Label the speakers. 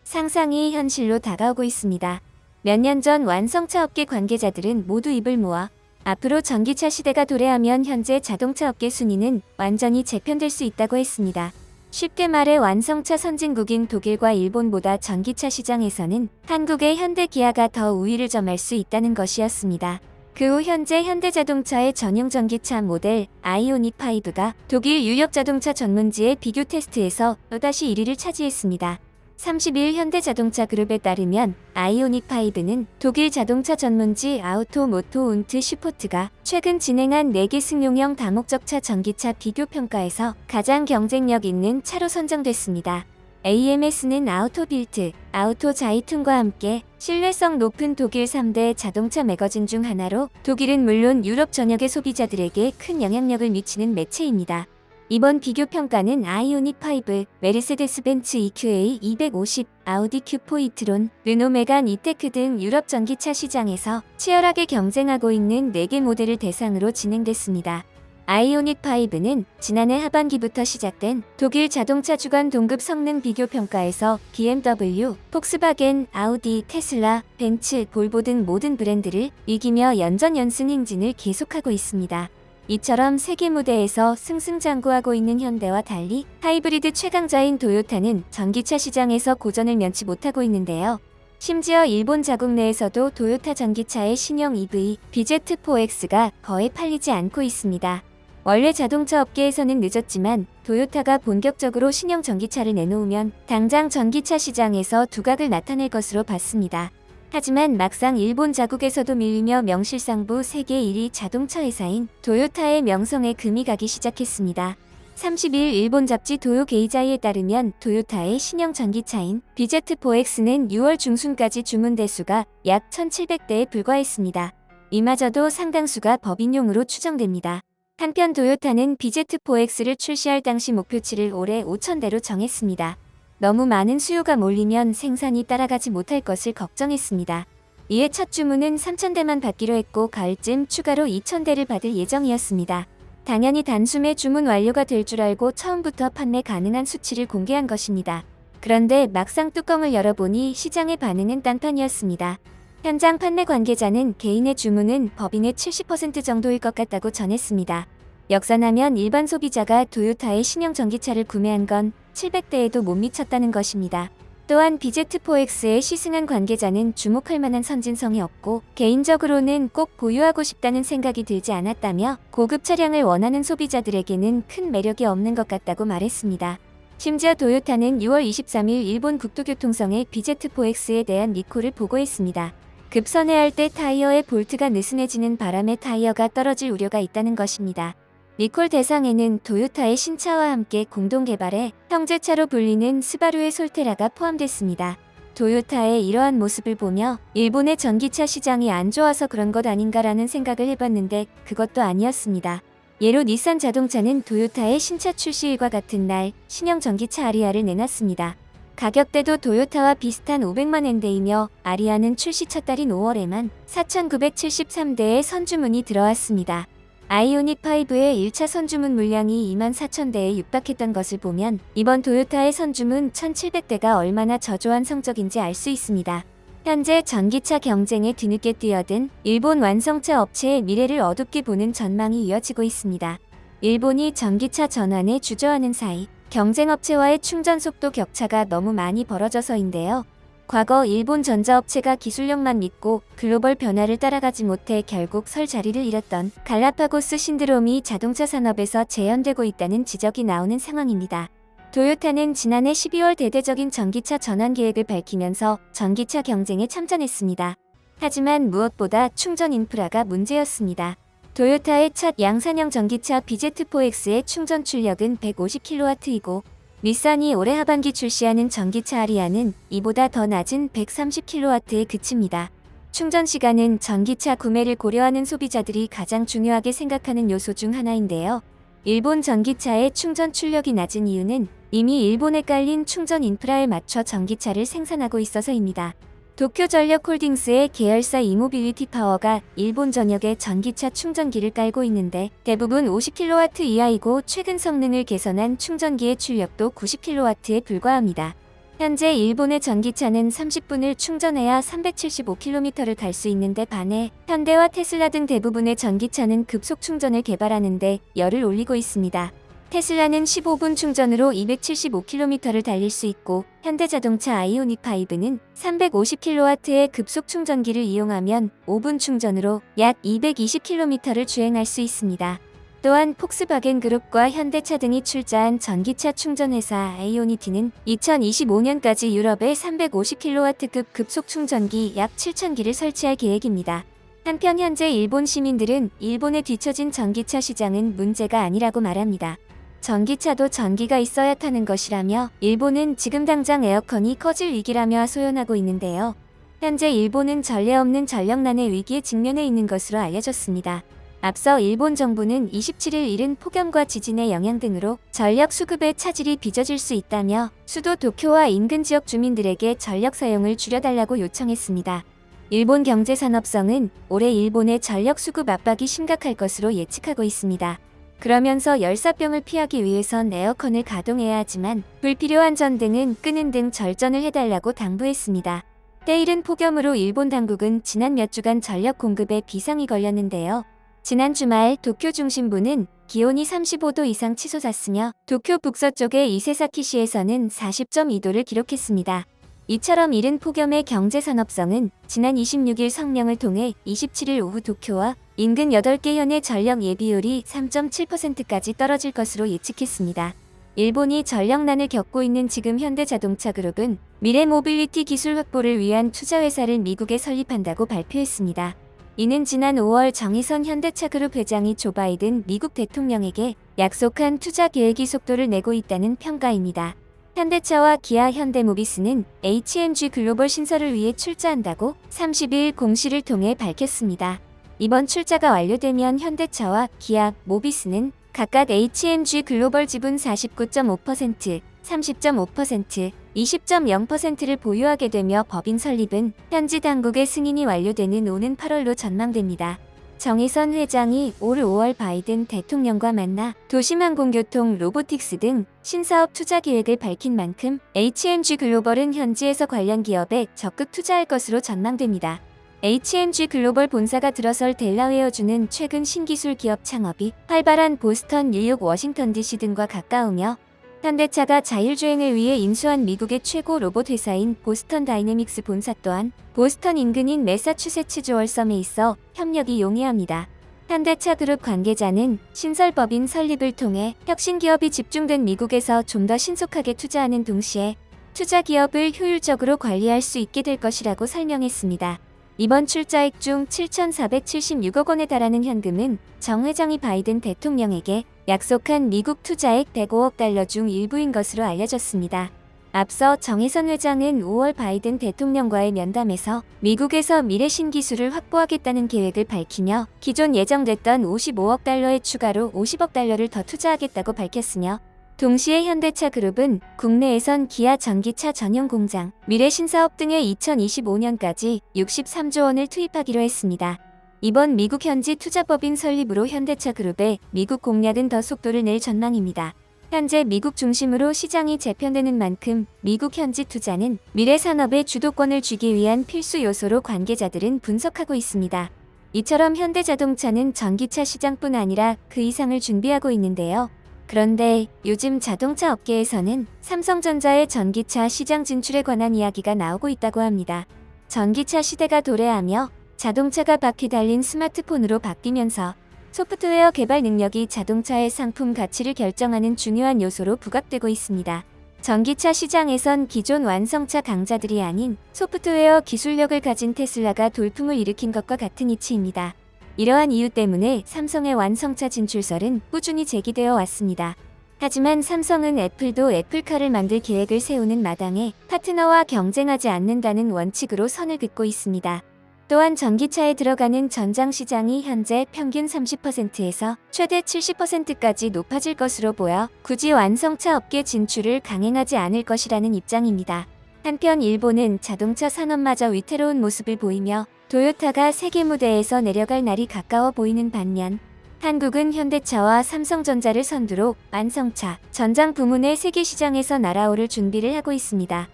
Speaker 1: 상상이 현실로 다가오고 있습니다. 몇 년 전 완성차 업계 관계자들은 모두 입을 모아 앞으로 전기차 시대가 도래하면 현재 자동차 업계 순위는 완전히 재편될 수 있다고 했습니다. 쉽게 말해 완성차 선진국인 독일과 일본보다 전기차 시장에서는 한국의 현대 기아가 더 우위를 점할 수 있다는 것이었습니다. 그 후 현재 현대자동차의 전용 전기차 모델 아이오닉5가 독일 유력 자동차 전문지의 비교 테스트에서 또다시 1위를 차지했습니다. 30일 현대자동차 그룹에 따르면 아이오닉5는 독일 자동차 전문지 아우토모토 운트 슈포트가 최근 진행한 4개 승용형 다목적차 전기차 비교 평가에서 가장 경쟁력 있는 차로 선정됐습니다. AMS는 아우토빌트, 아우토자이툰과 함께 신뢰성 높은 독일 3대 자동차 매거진 중 하나로 독일은 물론 유럽 전역의 소비자들에게 큰 영향력을 미치는 매체입니다. 이번 비교 평가는 아이오닉5, 메르세데스 벤츠 EQA 250, 아우디 Q4 e-tron, 르노 메간 이테크 등 유럽 전기차 시장에서 치열하게 경쟁하고 있는 4개 모델을 대상으로 진행됐습니다. 아이오닉5는 지난해 하반기부터 시작된 독일 자동차 주간 동급 성능 비교 평가에서 BMW, 폭스바겐, 아우디, 테슬라, 벤츠, 볼보 등 모든 브랜드를 이기며 연전연승 행진을 계속하고 있습니다. 이처럼 세계 무대에서 승승장구하고 있는 현대와 달리 하이브리드 최강자인 도요타는 전기차 시장에서 고전을 면치 못하고 있는데요. 심지어 일본 자국 내에서도 도요타 전기차의 신형 EV, BZ4X가 거의 팔리지 않고 있습니다. 원래 자동차 업계에서는 늦었지만 도요타가 본격적으로 신형 전기차를 내놓으면 당장 전기차 시장에서 두각을 나타낼 것으로 봤습니다. 하지만 막상 일본 자국에서도 밀리며 명실상부 세계 1위 자동차 회사인 도요타의 명성에 금이 가기 시작했습니다. 30일 일본 잡지 도요 게이자이에 따르면 도요타의 신형 전기차인 BZ4X는 6월 중순까지 주문 대수가 약 1,700대에 불과했습니다. 이마저도 상당수가 법인용으로 추정됩니다. 한편 도요타는 BZ4X를 출시할 당시 목표치를 올해 5,000대로 정했습니다. 너무 많은 수요가 몰리면 생산이 따라가지 못할 것을 걱정했습니다. 이에 첫 주문은 3,000대만 받기로 했고 가을쯤 추가로 2,000대를 받을 예정이었습니다. 당연히 단숨에 주문 완료가 될 줄 알고 처음부터 판매 가능한 수치를 공개한 것입니다. 그런데 막상 뚜껑을 열어보니 시장의 반응은 딴판이었습니다. 현장 판매 관계자는 개인의 주문은 법인의 70% 정도일 것 같다고 전했습니다. 역산하면 일반 소비자가 도요타의 신형 전기차를 구매한 건 700대에도 못 미쳤다는 것입니다. 또한 BZ4X의 시승한 관계자는 주목할 만한 선진성이 없고 개인적으로는 꼭 보유하고 싶다는 생각이 들지 않았다며 고급 차량을 원하는 소비자들에게는 큰 매력이 없는 것 같다고 말했습니다. 심지어 도요타는 6월 23일 일본 국토교통성에 BZ4X에 대한 리콜을 보고했습니다. 급선회할 때 타이어의 볼트가 느슨해지는 바람에 타이어가 떨어질 우려가 있다는 것입니다. 리콜 대상에는 도요타의 신차와 함께 공동 개발해 형제차로 불리는 스바루의 솔테라가 포함됐습니다. 도요타의 이러한 모습을 보며 일본의 전기차 시장이 안 좋아서 그런 것 아닌가라는 생각을 해봤는데 그것도 아니었습니다. 예로 닛산 자동차는 도요타의 신차 출시일과 같은 날 신형 전기차 아리아를 내놨습니다. 가격대도 도요타와 비슷한 500만 엔대이며 아리아는 출시 첫 달인 5월에만 4,973대의 선주문이 들어왔습니다. 아이오닉5의 1차 선주문 물량이 24,000대에 육박했던 것을 보면 이번 도요타의 선주문 1,700대가 얼마나 저조한 성적인지 알 수 있습니다. 현재 전기차 경쟁에 뒤늦게 뛰어든 일본 완성차 업체의 미래를 어둡게 보는 전망이 이어지고 있습니다. 일본이 전기차 전환에 주저하는 사이 경쟁업체와의 충전 속도 격차가 너무 많이 벌어져서인데요. 과거 일본 전자업체가 기술력만 믿고 글로벌 변화를 따라가지 못해 결국 설 자리를 잃었던 갈라파고스 신드롬이 자동차 산업에서 재현되고 있다는 지적이 나오는 상황입니다. 도요타는 지난해 12월 대대적인 전기차 전환 계획을 밝히면서 전기차 경쟁에 참전했습니다. 하지만 무엇보다 충전 인프라가 문제였습니다. 도요타의 첫 양산형 전기차 BZ4X의 충전 출력은 150kW이고 닛산이 올해 하반기 출시하는 전기차 아리아는 이보다 더 낮은 130kW에 그칩니다. 충전 시간은 전기차 구매를 고려하는 소비자들이 가장 중요하게 생각하는 요소 중 하나인데요. 일본 전기차의 충전 출력이 낮은 이유는 이미 일본에 깔린 충전 인프라에 맞춰 전기차를 생산하고 있어서입니다. 도쿄전력홀딩스의 계열사 이모빌리티 파워가 일본 전역에 전기차 충전기를 깔고 있는데 대부분 50kW 이하이고 최근 성능을 개선한 충전기의 출력도 90kW에 불과합니다. 현재 일본의 전기차는 30분을 충전해야 375km를 갈 수 있는데 반해 현대와 테슬라 등 대부분의 전기차는 급속 충전을 개발하는데 열을 올리고 있습니다. 테슬라는 15분 충전으로 275km를 달릴 수 있고 현대자동차 아이오닉5는 350kW의 급속 충전기를 이용하면 5분 충전으로 약 220km를 주행할 수 있습니다. 또한 폭스바겐 그룹과 현대차 등이 출자한 전기차 충전회사 아이오니티는 2025년까지 유럽에 350kW급 급속 충전기 약 7,000기를 설치할 계획입니다. 한편 현재 일본 시민들은 일본에 뒤처진 전기차 시장은 문제가 아니라고 말합니다. 전기차도 전기가 있어야 타는 것이라며 일본은 지금 당장 에어컨이 꺼질 위기라며 소연하고 있는데요. 현재 일본은 전례 없는 전력난의 위기에 직면해 있는 것으로 알려졌습니다. 앞서 일본 정부는 27일 이른 폭염과 지진의 영향 등으로 전력 수급에 차질이 빚어질 수 있다며 수도 도쿄와 인근 지역 주민들에게 전력 사용을 줄여달라고 요청했습니다. 일본 경제산업성은 올해 일본의 전력 수급 압박이 심각할 것으로 예측하고 있습니다. 그러면서 열사병을 피하기 위해선 에어컨을 가동해야 하지만 불필요한 전등은 끄는 등 절전을 해달라고 당부했습니다. 때이른 폭염으로 일본 당국은 지난 몇 주간 전력 공급에 비상이 걸렸는데요. 지난 주말 도쿄 중심부는 기온이 35도 이상 치솟았으며 도쿄 북서쪽의 이세사키시에서는 40.2도를 기록했습니다. 이처럼 이른 폭염의 경제산업성은 지난 26일 성명을 통해 27일 오후 도쿄와 인근 8개 현의 전력 예비율이 3.7%까지 떨어질 것으로 예측했습니다. 일본이 전력난을 겪고 있는 지금 현대자동차그룹은 미래 모빌리티 기술 확보를 위한 투자회사를 미국에 설립한다고 발표했습니다. 이는 지난 5월 정의선 현대차그룹 회장이 조 바이든 미국 대통령에게 약속한 투자 계획이 속도를 내고 있다는 평가입니다. 현대차와 기아 현대모비스는 HMG 글로벌 신설을 위해 출자한다고 30일 공시를 통해 밝혔습니다. 이번 출자가 완료되면 현대차와 기아, 모비스는 각각 HMG 글로벌 지분 49.5%, 30.5%, 20.0%를 보유하게 되며 법인 설립은 현지 당국의 승인이 완료되는 오는 8월로 전망됩니다. 정의선 회장이 올 5월 바이든 대통령과 만나 도심항공교통, 로보틱스 등 신사업 투자 계획을 밝힌 만큼 HMG 글로벌은 현지에서 관련 기업에 적극 투자할 것으로 전망됩니다. HMG 글로벌 본사가 들어설 델라웨어주는 최근 신기술 기업 창업이 활발한 보스턴, 뉴욕, 워싱턴 DC 등과 가까우며 현대차가 자율주행을 위해 인수한 미국의 최고 로봇 회사인 보스턴 다이내믹스 본사 또한 보스턴 인근인 매사추세츠주 월섬에 있어 협력이 용이합니다. 현대차 그룹 관계자는 신설법인 설립을 통해 혁신 기업이 집중된 미국에서 좀 더 신속하게 투자하는 동시에 투자 기업을 효율적으로 관리할 수 있게 될 것이라고 설명했습니다. 이번 출자액 중 7,476억 원에 달하는 현금은 정 회장이 바이든 대통령에게 약속한 미국 투자액 105억 달러 중 일부인 것으로 알려졌습니다. 앞서 정의선 회장은 5월 바이든 대통령과의 면담에서 미국에서 미래 신기술을 확보하겠다는 계획을 밝히며 기존 예정됐던 55억 달러에 추가로 50억 달러를 더 투자하겠다고 밝혔으며 동시에 현대차 그룹은 국내에선 기아 전기차 전용 공장, 미래 신사업 등에 2025년까지 63조 원을 투입하기로 했습니다. 이번 미국 현지 투자법인 설립으로 현대차 그룹의 미국 공략은 더 속도를 낼 전망입니다. 현재 미국 중심으로 시장이 재편되는 만큼 미국 현지 투자는 미래 산업의 주도권을 쥐기 위한 필수 요소로 관계자들은 분석하고 있습니다. 이처럼 현대자동차는 전기차 시장뿐 아니라 그 이상을 준비하고 있는데요. 그런데 요즘 자동차 업계에서는 삼성전자의 전기차 시장 진출에 관한 이야기가 나오고 있다고 합니다. 전기차 시대가 도래하며 자동차가 바퀴 달린 스마트폰으로 바뀌면서 소프트웨어 개발 능력이 자동차의 상품 가치를 결정하는 중요한 요소로 부각되고 있습니다. 전기차 시장에선 기존 완성차 강자들이 아닌 소프트웨어 기술력을 가진 테슬라가 돌풍을 일으킨 것과 같은 이치입니다. 이러한 이유 때문에 삼성의 완성차 진출설은 꾸준히 제기되어 왔습니다. 하지만 삼성은 애플도 애플카를 만들 계획을 세우는 마당에 파트너와 경쟁하지 않는다는 원칙으로 선을 긋고 있습니다. 또한 전기차에 들어가는 전장 시장이 현재 평균 30%에서 최대 70%까지 높아질 것으로 보여 굳이 완성차 업계 진출을 강행하지 않을 것이라는 입장입니다. 한편 일본은 자동차 산업마저 위태로운 모습을 보이며 토요타가 세계 무대에서 내려갈 날이 가까워 보이는 반면 한국은 현대차와 삼성전자를 선두로 완성차, 전장 부문의 세계 시장에서 날아오를 준비를 하고 있습니다.